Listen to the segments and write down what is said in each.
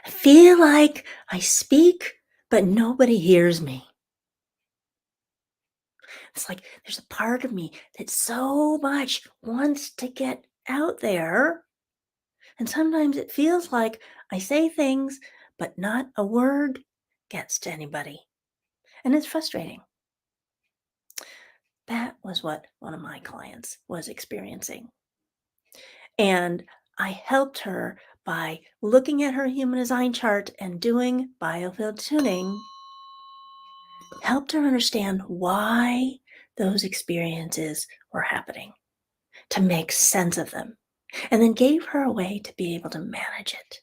I feel like I speak, but nobody hears me. It's like there's a part of me that so much wants to get out there. And sometimes it feels like I say things, but not a word gets to anybody. And it's frustrating. That was what one of my clients was experiencing. And I helped her by looking at her human design chart and doing biofield tuning, helped her understand why those experiences were happening, to make sense of them, and then gave her a way to be able to manage it.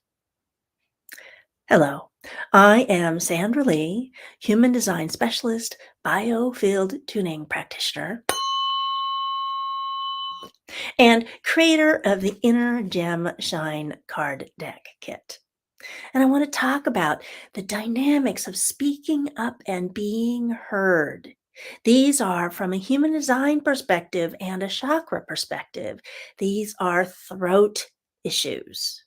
Hello, I am Sandra Lee, human design specialist, biofield tuning practitioner, and creator of the Inner Gem Shine card deck kit. And I want to talk about the dynamics of speaking up and being heard. These are from a human design perspective and a chakra perspective. These are throat issues.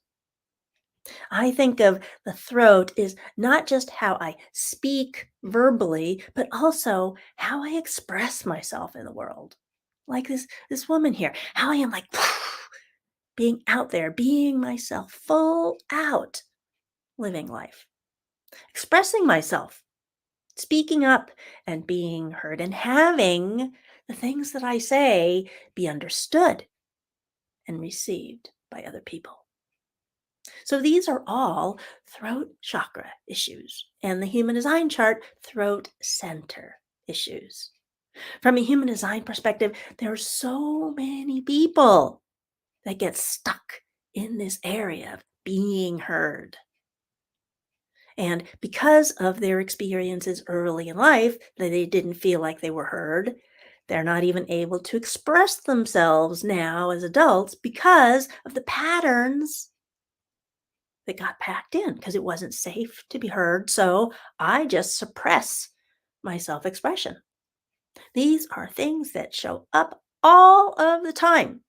I think of the throat is not just how I speak verbally, but also how I express myself in the world. Like this woman here, how I am like being out there, being myself full out, living life, expressing myself, speaking up and being heard, and having the things that I say be understood and received by other people. So these are all throat chakra issues, and the human design chart, throat center issues. From a human design perspective, there are so many people that get stuck in this area of being heard. And because of their experiences early in life, that they didn't feel like they were heard, they're not even able to express themselves now as adults because of the patterns that got packed in, because it wasn't safe to be heard. So I just suppress my self expression. These are things that show up all of the time.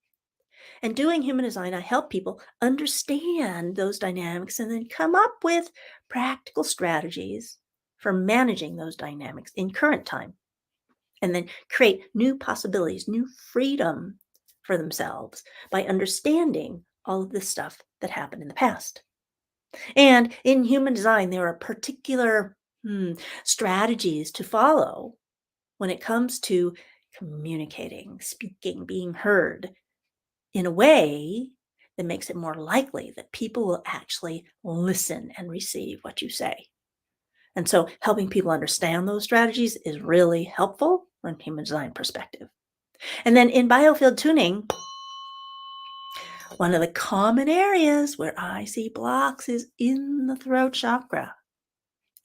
And doing human design, I help people understand those dynamics and then come up with practical strategies for managing those dynamics in current time. And then create new possibilities, new freedom for themselves by understanding all of this stuff that happened in the past. And in human design, there are particular strategies to follow when it comes to communicating, speaking, being heard in a way that makes it more likely that people will actually listen and receive what you say. And so helping people understand those strategies is really helpful from a human design perspective. And then in biofield tuning, one of the common areas where I see blocks is in the throat chakra.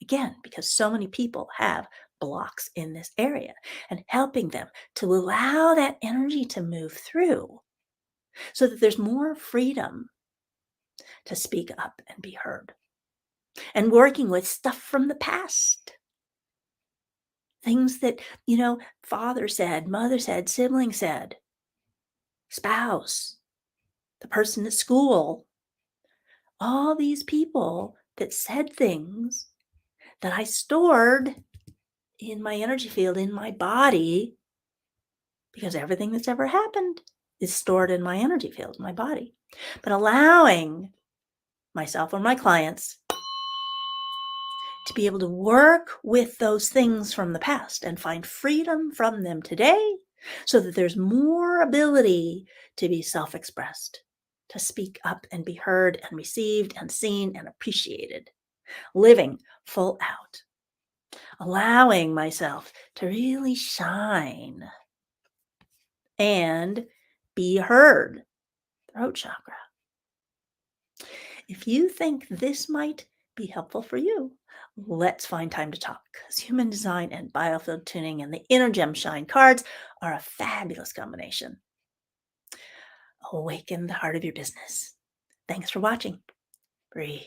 Again, because so many people have blocks in this area, and helping them to allow that energy to move through so that there's more freedom to speak up and be heard. And working with stuff from the past. Things that, father said, mother said, sibling said, spouse, the person at school, all these people that said things that I stored in my energy field, in my body, because everything that's ever happened is stored in my energy field, my body. But allowing myself or my clients to be able to work with those things from the past and find freedom from them today so that there's more ability to be self-expressed, to speak up and be heard and received and seen and appreciated, living full out, allowing myself to really shine and be heard. Throat chakra. If you think this might be helpful for you, let's find time to talk, because human design and biofield tuning and the Inner Gem Shine cards are a fabulous combination. Awaken the heart of your business. Thanks for watching. Breathe.